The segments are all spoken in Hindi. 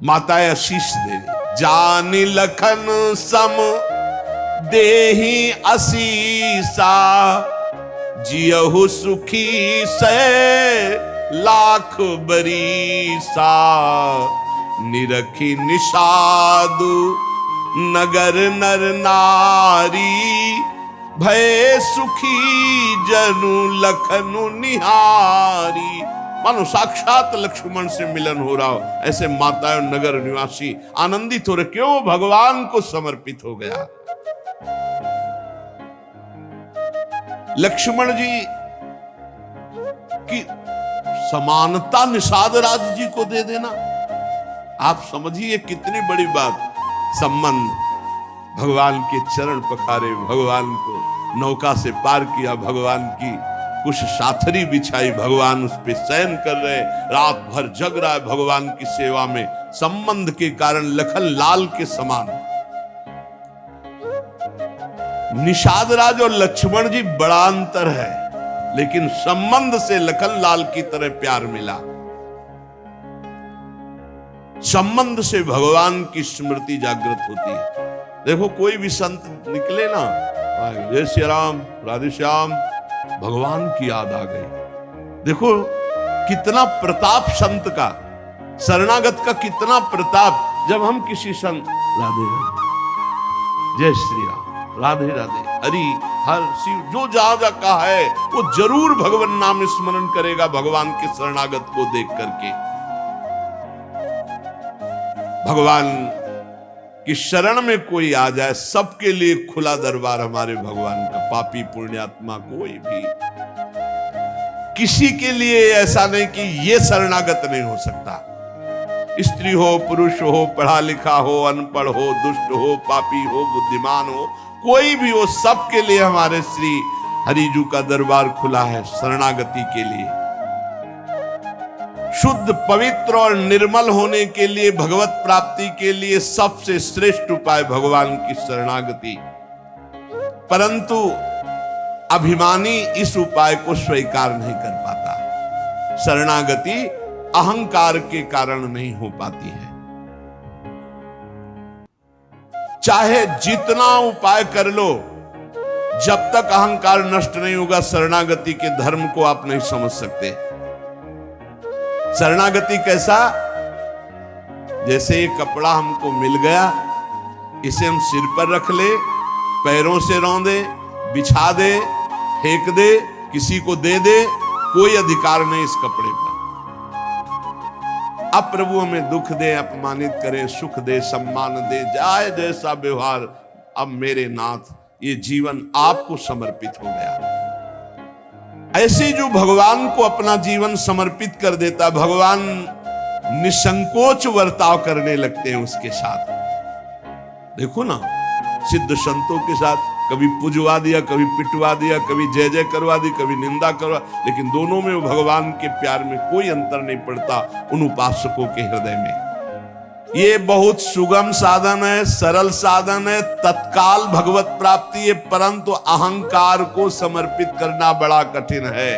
माता आशीष दे, जानी लखन सम देहि असीसा, जियहु सुखी से लाख बरीसा, निरखी निषादु नगर नर नारी, भय सुखी जनु लखनु निहारी। मानो साक्षात लक्ष्मण से मिलन हो रहा हो, ऐसे माता और नगर निवासी आनंदित हो रहे, क्यों? भगवान को समर्पित हो गया। लक्ष्मण जी की समानता निषाद राज जी को दे देना, आप समझिए कितनी बड़ी बात। संबंध, भगवान के चरण पखारे, भगवान को नौका से पार किया, भगवान की कुछ साथरी बिछाई, भगवान उस पे शयन कर रहे, रात भर जग रहा है भगवान की सेवा में। संबंध के कारण लखन लाल के समान। निषाद राज और लक्ष्मण जी बड़ा अंतर है, लेकिन संबंध से लखन लाल की तरह प्यार मिला। संबंध से भगवान की स्मृति जागृत होती है। देखो कोई भी संत निकले ना, जय श्री राम, राधे श्याम, भगवान की याद आ गई। देखो कितना प्रताप संत का, शरणागत का कितना प्रताप। जब हम किसी संत, राधे राधे, जय श्री राम, राधे राधे, हरि हर शिव, जो जहां जा का है वो जरूर भगवान नाम स्मरण करेगा भगवान के शरणागत को देख करके। भगवान कि शरण में कोई आ जाए, सबके लिए खुला दरबार हमारे भगवान का। पापी पुण्यात्मा कोई भी, किसी के लिए ऐसा नहीं कि ये शरणागत नहीं हो सकता। स्त्री हो, पुरुष हो, पढ़ा लिखा हो, अनपढ़ हो, दुष्ट हो, पापी हो, बुद्धिमान हो, कोई भी हो, सबके लिए हमारे श्री हरिजू का दरबार खुला है शरणागति के लिए। शुद्ध, पवित्र और निर्मल होने के लिए, भगवत प्राप्ति के लिए सबसे श्रेष्ठ उपाय भगवान की शरणागति। परंतु अभिमानी इस उपाय को स्वीकार नहीं कर पाता। शरणागति अहंकार के कारण नहीं हो पाती है। चाहे जितना उपाय कर लो, जब तक अहंकार नष्ट नहीं होगा, शरणागति के धर्म को आप नहीं समझ सकते। शरणागति कैसा? जैसे ये कपड़ा हमको मिल गया, इसे हम सिर पर रख ले, पैरों से रौंदे, बिछा दे, फेंक दे, किसी को दे दे, कोई अधिकार नहीं इस कपड़े पर। अब प्रभु हमें दुख दे, अपमानित करे, सुख दे, सम्मान दे, जाए जैसा व्यवहार, अब मेरे नाथ ये जीवन आपको समर्पित हो गया। ऐसे जो भगवान को अपना जीवन समर्पित कर देता, भगवान निसंकोच वर्ताव करने लगते हैं उसके साथ। देखो ना, सिद्ध संतों के साथ कभी पुजवा दिया, कभी पिटवा दिया, कभी जय जय करवा दी, कभी निंदा करवा, लेकिन दोनों में भगवान के प्यार में कोई अंतर नहीं पड़ता उन उपासकों के हृदय में। ये बहुत सुगम साधन है, सरल साधन है, तत्काल भगवत प्राप्ति है, परंतु अहंकार को समर्पित करना बड़ा कठिन है।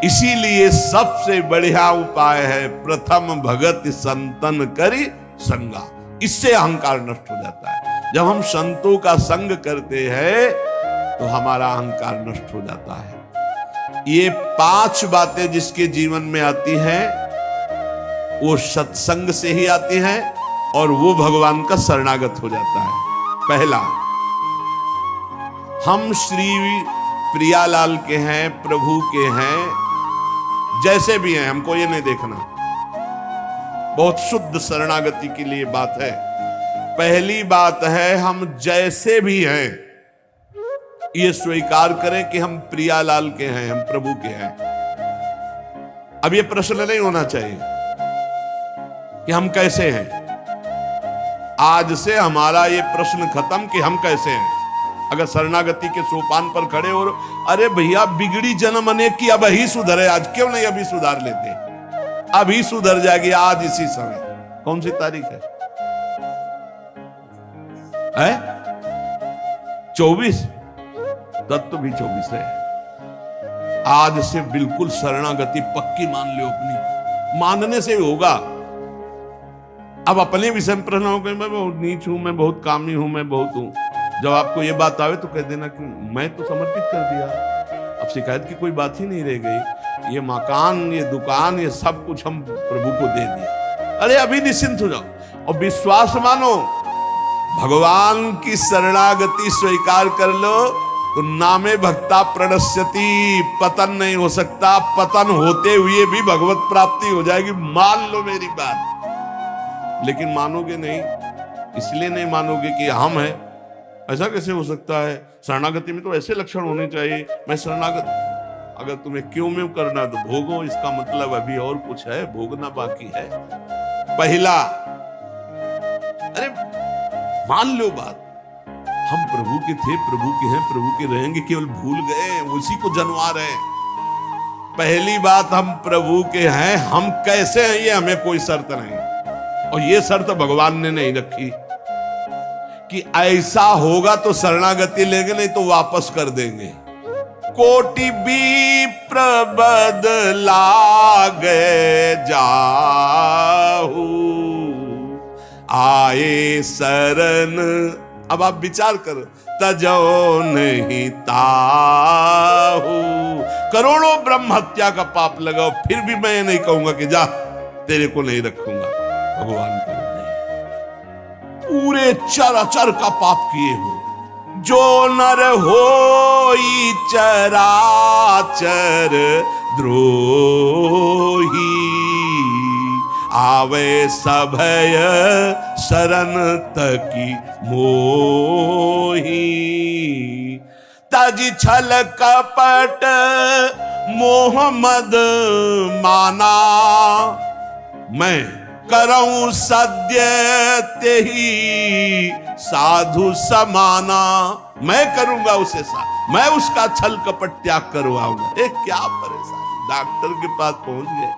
इसीलिए सबसे बढ़िया उपाय है प्रथम भगत संतन करी संगा। इससे अहंकार नष्ट हो जाता है। जब हम संतों का संग करते हैं तो हमारा अहंकार नष्ट हो जाता है। ये 5 बातें जिसके जीवन में आती हैं वो सत्संग से ही आती हैं और वो भगवान का शरणागत हो जाता है। पहला, हम श्री प्रियालाल के हैं, प्रभु के हैं, जैसे भी हैं, हमको ये नहीं देखना। बहुत शुद्ध शरणागति के लिए बात है। पहली बात है, हम जैसे भी हैं ये स्वीकार करें कि हम प्रियालाल के हैं, हम प्रभु के हैं। अब ये प्रश्न नहीं होना चाहिए कि हम कैसे हैं। आज से हमारा ये प्रश्न खत्म कि हम कैसे हैं। अगर शरणागति के सोपान पर खड़े हो, अरे भैया बिगड़ी जन्म अनेक की, अब ही सुधरे, आज क्यों नहीं अभी सुधार लेते? अभी सुधर जाएगी आज इसी समय। कौन सी तारीख है? 24। तत्व भी 24 है। आज से बिल्कुल शरणागति पक्की मान लो अपनी। मानने से होगा, अब अपने विषय में प्रश्न हो गए, मैं बहुत नीच हूं, मैं बहुत कामी हूं, मैं बहुत हूं। जब आपको ये बात आवे तो कह देना कि मैं तो समर्पित कर दिया, अब शिकायत की कोई बात ही नहीं रह गई। ये मकान, ये दुकान, ये सब कुछ हम प्रभु को दे दिया। अरे अभी निश्चिंत हो जाओ और विश्वास मानो, भगवान की शरणागति स्वीकार कर लो तो नामे भक्ता प्रणश्यति, पतन नहीं हो सकता। पतन होते हुए भी भगवत प्राप्ति हो जाएगी, मान लो मेरी बात। लेकिन मानोगे नहीं, इसलिए नहीं मानोगे कि हम हैं। ऐसा कैसे हो सकता है? शरणागति में तो ऐसे लक्षण होने चाहिए। मैं शरणागत, अगर तुम्हें क्यों में करना तो भोगो, इसका मतलब अभी और कुछ है, भोगना बाकी है। पहला, अरे मान लो बात, हम प्रभु के थे, प्रभु के हैं, प्रभु के रहेंगे, केवल भूल गए, उसी को जनवा रहे हैं। पहली बात, हम प्रभु के हैं, हम कैसे हैं ये हमें कोई शर्त नहीं, और ये शर्त भगवान ने नहीं रखी कि ऐसा होगा तो शरणागति लेंगे, नहीं तो वापस कर देंगे। कोटि विप्र बदलागे जाहू, आए शरण। अब आप विचार करो, तजो नहीं ताहू, करोड़ों ब्रह्म हत्या का पाप लगाओ, फिर भी मैं नहीं कहूंगा कि जा तेरे को नहीं रखूंगा। भगवान को नहीं, पूरे चराचर का पाप किए हो, जो नर होई चराचर द्रोही, आवे सभय शरण तकी मोही, तज छल कपट मोह मद माना, मैं करऊं सद्य तेहि साधु समाना। मैं करूंगा उसे साथ, मैं उसका छल कपट त्याग करवाऊंगा। क्या परेशान, डॉक्टर के पास पहुंच गए।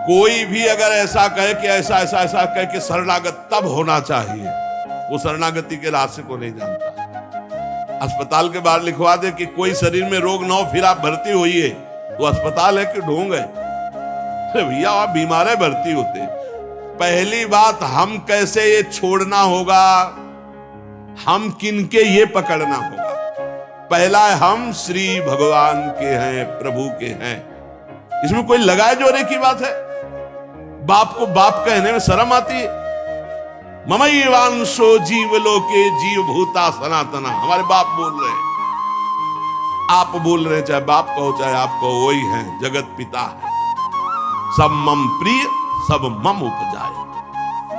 कोई भी अगर ऐसा कहे कि ऐसा ऐसा ऐसा कहे कि शरणागत तब होना चाहिए, वो शरणागति के रास्ते को नहीं जानता। अस्पताल के बाहर लिखवा दे कि कोई शरीर में रोग न हो फिर आप भर्ती होइए, वो अस्पताल है कि ढोंग है? भैया आप बीमार है, भर्ती होते। पहली बात, हम कैसे ये छोड़ना होगा, हम किनके ये पकड़ना होगा। पहला है, हम श्री भगवान के हैं, प्रभु के हैं। इसमें कोई लगाए जोड़े की बात है? बाप को बाप कहने में शर्म आती है? ममैवांशो जीवलोके जीव भूता सनातना, हमारे बाप बोल रहे हैं, आप बोल रहे हैं, चाहे बाप कहो चाहे आप कहो, वही है, जगत पिता है। सब मम प्रिय, सब मम उपजाए,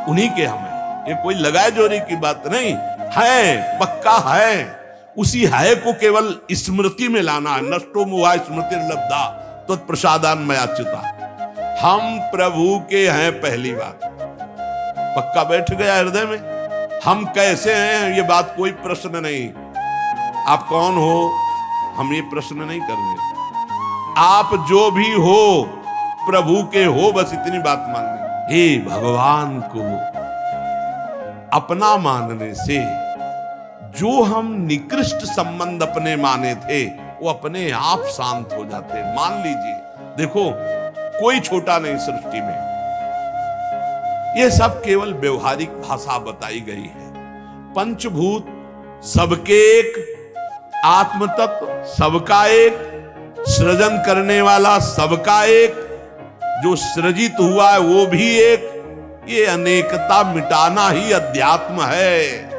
उन्हीं के हम हैं। ये कोई लगाए जोड़ी की बात नहीं है, पक्का है। उसी है को केवल स्मृति में लाना है। नष्टो मुआ स्मृति लब्धा तो प्रसादान मयाच्युता। हम प्रभु के हैं, पहली बात पक्का बैठ गया हृदय में। हम कैसे हैं ये बात कोई प्रश्न नहीं। आप कौन हो, हम ये प्रश्न नहीं कर रहे। आप जो भी हो प्रभु के हो, बस इतनी बात माननी। हे भगवान को अपना मानने से जो हम निकृष्ट संबंध अपने माने थे वो अपने आप शांत हो जाते हैं। मान लीजिए, देखो कोई छोटा नहीं सृष्टि में, यह सब केवल व्यवहारिक भाषा बताई गई है। पंचभूत सबके एक, आत्म तत्व सबका एक, सृजन करने वाला सबका एक, जो सृजित हुआ है वो भी एक। ये अनेकता मिटाना ही अध्यात्म है।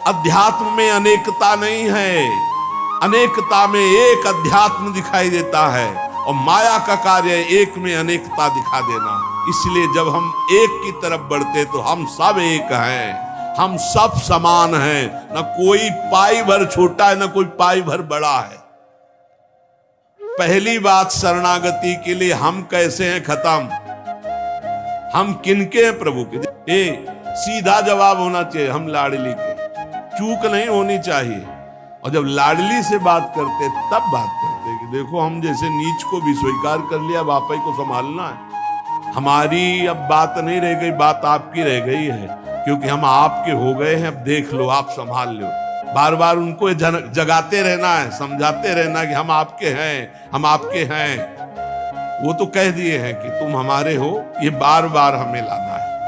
अध्यात्म में अनेकता नहीं है, अनेकता में एक अध्यात्म दिखाई देता है, और माया का कार्य एक में अनेकता दिखा देना। इसलिए जब हम एक की तरफ बढ़ते तो हम सब एक हैं, हम सब समान हैं, न कोई पाई भर छोटा है न कोई पाई भर बड़ा है। पहली बात, शरणागति के लिए हम कैसे हैं, खत्म। हम किनके हैं, प्रभु के। सीधा जवाब होना चाहिए, हम लाडली के, चूक नहीं होनी चाहिए। और जब लाडली से बात करते तब बात करते कि देखो हम जैसे नीच को भी स्वीकार कर लिया, अब आप ही को संभालना है। हमारी अब बात नहीं रह गई, बात आपकी रह गई है, क्योंकि हम आपके हो गए हैं। अब देख लो, आप संभाल लो। बार बार उनको जगाते रहना है, समझाते रहना कि हम आपके हैं, हम आपके हैं। वो तो कह दिए हैं कि तुम हमारे हो, ये बार बार हमें लाना है।